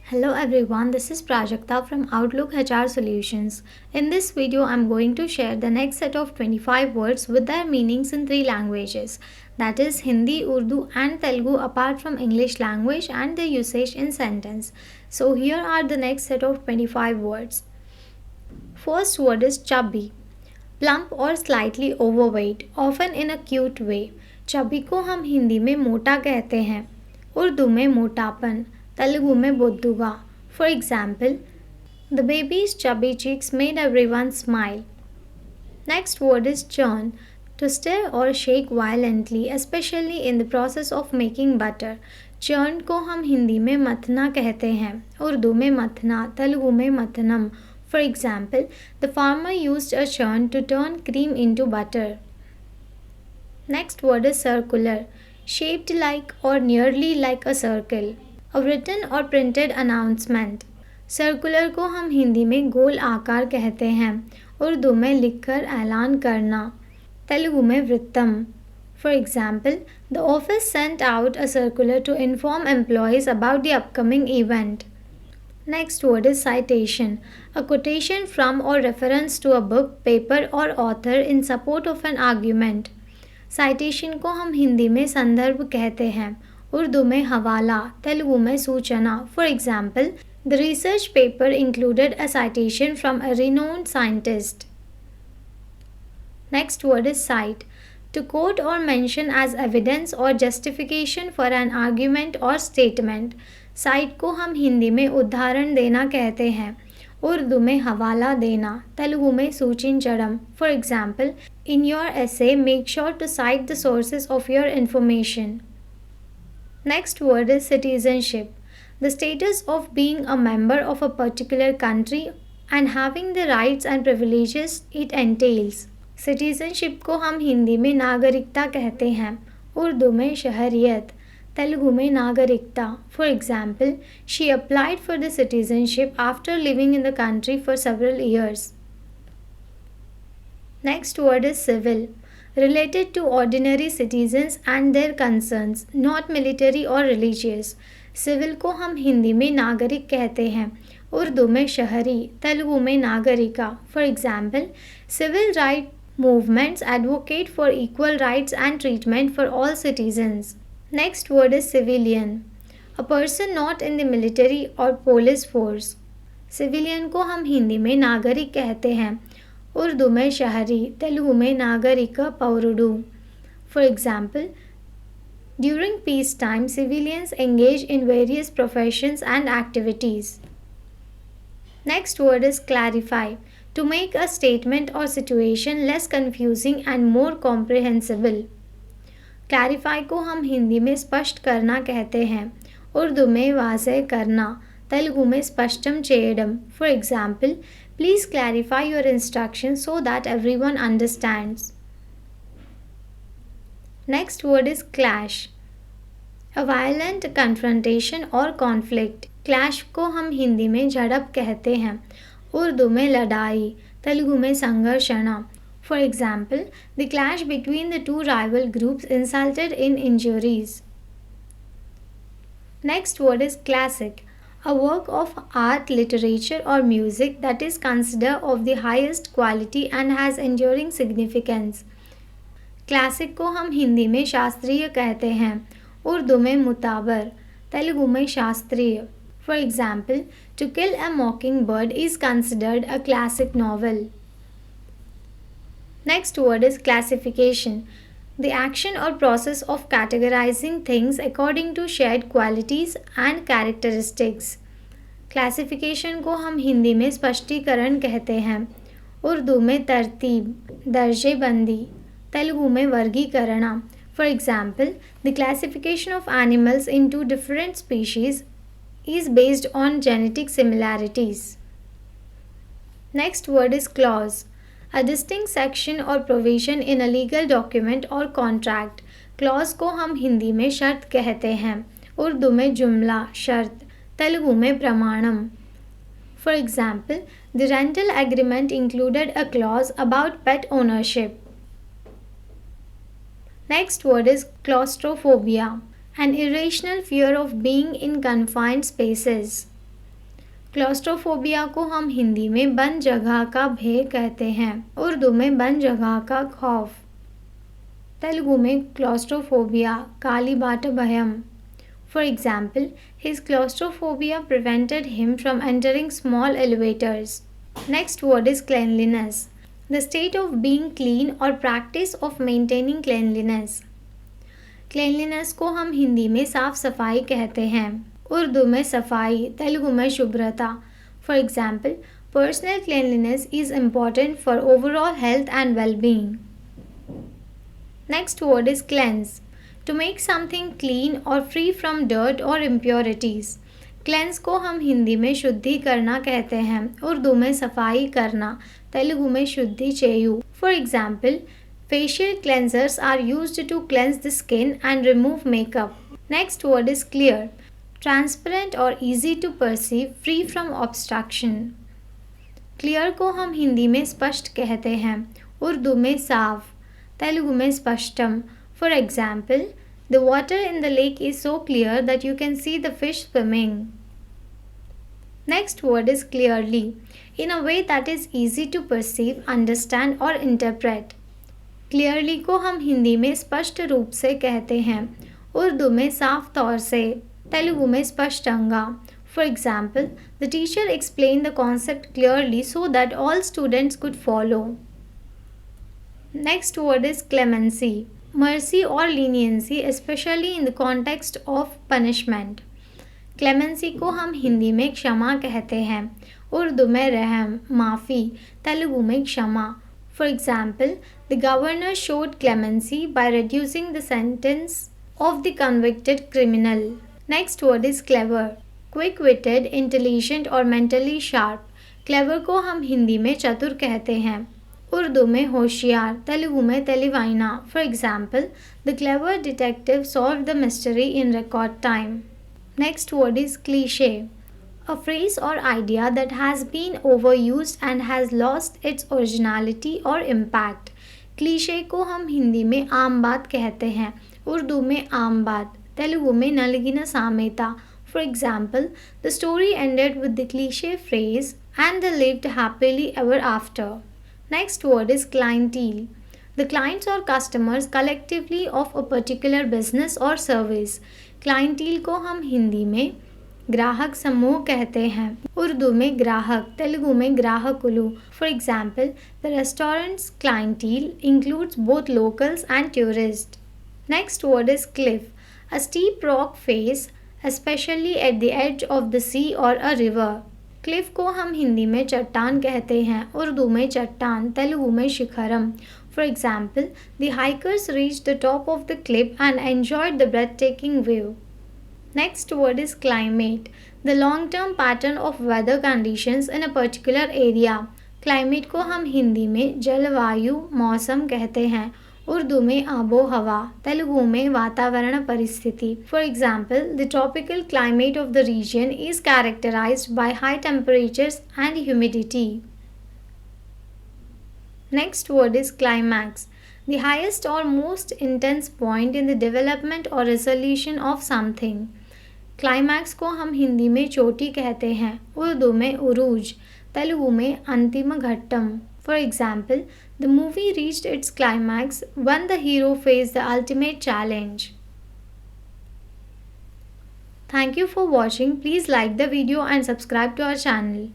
Hello everyone, this is Prajakta from Outlook HR Solutions. In this video, I'm going to share the next set of 25 words with their meanings in three languages, that is Hindi, Urdu and Telugu apart from English language and their usage in sentence. So here are the next set of 25 words. First word is chubby. Plump और slightly overweight often in a cute way. Chubby को हम हिंदी में मोटा कहते हैं, उर्दू में मोटापन, तेलुगु में बोद्दुगा। For example, the baby's chubby cheeks made everyone smile. Next word is churn, to stir और shake violently especially in the process of making butter. Churn को हम हिंदी में मथना कहते हैं, उर्दू में मथना, तेलुगु में मथनम। For example, the farmer used a churn to turn cream into butter. Next word is circular, shaped like or nearly like a circle. A written or printed announcement. Circular को हम हिंदी में गोल आकार कहते हैं, उर्दू में लिखकर ऐलान करना, तेलुगु में वृत्तम। For example, the office sent out a circular to inform employees about the upcoming event. Next word is citation, a quotation from or reference to a book, paper or author in support of an argument. Citation को हम हिंदी में संदर्भ कहते हैं, उर्दू में हवाला, तेलुगु में सूचना। For example, the research paper included a citation from a renowned scientist. Next word is cite, to quote or mention as evidence or justification for an argument or statement. Site को हम हिंदी में उदाहरण देना कहते हैं, उर्दू में हवाला देना, तेलुगु में सूचिंचड़म। For example, in your essay make sure to cite the sources of your information. Next word is citizenship, the status of being a member of a particular country and having the rights and privileges it entails. Citizenship को हम हिंदी में नागरिकता कहते हैं, उर्दू में शहरियत, तेलुगु में नागरिकता। For example, she applied for the citizenship after living in the country for several years. Next word is civil, related to ordinary citizens and their concerns, not military or religious. Civil को हम हिंदी में नागरिक कहते हैं, उर्दू में शहरी, तेलुगु में नागरिका। For example, civil right movements advocate for equal rights and treatment for all citizens. Next word is civilian, a person not in the military or police force. Civilian को हम हिंदी में नागरिक कहते हैं, उर्दू में शहरी, तेलुगु में नागरिका पौरुडु। For example, during peacetime, civilians engage in various professions and activities. Next word is clarify, to make a statement or situation less confusing and more comprehensible. Clarify को हम हिंदी में स्पष्ट करना कहते हैं, उर्दू में वाज़ेह करना, तेलुगु में स्पष्टम चेयडम। For example, please clarify your instruction so that everyone understands. Next word is clash, a violent confrontation और कॉन्फ्लिक्ट। क्लैश को हम हिंदी में झड़प कहते हैं, उर्दू में लड़ाई, तेलुगु में संघर्षण। For example, the clash between the two rival groups resulted in injuries. Next word is classic, a work of art, literature or music that is considered of the highest quality and has enduring significance. Classic को हम हिंदी में शास्त्रीय कहते हैं, उर्दू में मुताबर, तेलुगु में शास्त्रीय। For example, To Kill a Mockingbird is considered a classic novel. Next word is classification, the action or process of categorizing things according to shared qualities and characteristics. Classification को हम हिंदी में स्पष्टीकरण कहते हैं, उर्दू में तरतीब, दर्जेबंदी, तेलुगु में वर्गीकरण। For example, the classification of animals into different species is based on genetic similarities. Next word is clause, a distinct section or provision in a legal document or contract. Clause को हम हिंदी में शर्त कहते हैं, उर्दू में जुमला, शर्त, तेलुगु में प्रमाणम। For example, the rental agreement included a clause about pet ownership. Next word is claustrophobia, an irrational fear of being in confined spaces. Claustrophobia को हम हिंदी में बंद जगह का भय कहते हैं, उर्दू में बंद जगह का खौफ, तेलुगु में क्लॉस्ट्रोफोबिया कालीबाट भयम. For example, his claustrophobia prevented him from entering small elevators. Next word is cleanliness. The state of being clean or practice of maintaining cleanliness. Cleanliness को हम हिंदी में साफ सफाई कहते हैं, उर्दू में सफाई, तेलुगु में शुभ्रता. For example, personal cleanliness is important for overall health and well-being. Next word is cleanse. To make something clean or free from dirt or impurities. Cleanse को हम हिंदी में शुद्धि करना कहते हैं, उर्दू में सफाई करना, तेलुगु में शुद्धि चेयु. For example, facial cleansers are used to cleanse the skin and remove makeup. Next word is clear. Transparent or easy to perceive, free from obstruction. Clear को हम हिंदी में स्पष्ट कहते हैं, उर्दू में साफ, तेलुगु में स्पष्टम. For example, the water in the lake is so clear that you can see the fish swimming. Next word is clearly. In a way that is easy to perceive, understand or interpret. Clearly को हम हिंदी में स्पष्ट रूप से कहते हैं, उर्दू में साफ तौर से, तेलुगु में स्पष्टंगा. For example, the teacher explained the concept clearly so that all students could follow. Next word is clemency. Mercy or leniency, especially in the context of punishment. Clemency को हम हिंदी में क्षमा कहते हैं, उर्दू में रहम, माफ़ी, तेलुगु में क्षमा. For example, the governor showed clemency by reducing the sentence of the convicted criminal. Next word is clever. Quick-witted, intelligent or mentally sharp. Clever को हम हिंदी में चतुर कहते हैं, उर्दू में होशियार, तेलुगु में तेलिवाइना. For example, the clever detective solved the mystery in record time. Next word is cliché. A phrase or idea that has been overused and has lost its originality or impact. Cliché को हम हिंदी में आम बात कहते हैं, उर्दू में आम बात, तेलुगु में नलगिन सामेता. For example, the story ended with the cliché phrase, and they lived happily ever after. Next word is clientele. The clients or customers collectively of a particular business or service. Clientele को हम हिंदी में ग्राहक समूह कहते हैं, उर्दू में ग्राहक, तेलुगु में ग्राहकुलु. For example, the restaurant's clientele includes both locals and tourists. Next word is cliff. A steep rock face, especially at the edge of the sea or a river. Cliff को हम हिंदी में चट्टान कहते हैं, उर्दू में चट्टान, तेलुगु में शिखरम. For example, the hikers reached the top of the cliff and enjoyed the breathtaking view. Next word is climate. The long-term pattern of weather conditions in a particular area. Climate को हम हिंदी में जलवायु, मौसम कहते हैं, उर्दू में आबो हवा, तेलुगु में वातावरण परिस्थिति. For example, the tropical climate of the region is characterized by high temperatures and humidity. Next word is climax. The highest or most intense point in the development or resolution of something. Climax को हम हिंदी में चोटी कहते हैं, उर्दू में उरूज, तेलुगु में अंतिम घट्टम. For example, the movie reached its climax when the hero faced the ultimate challenge. Thank you for watching. Please like the video and subscribe to our channel.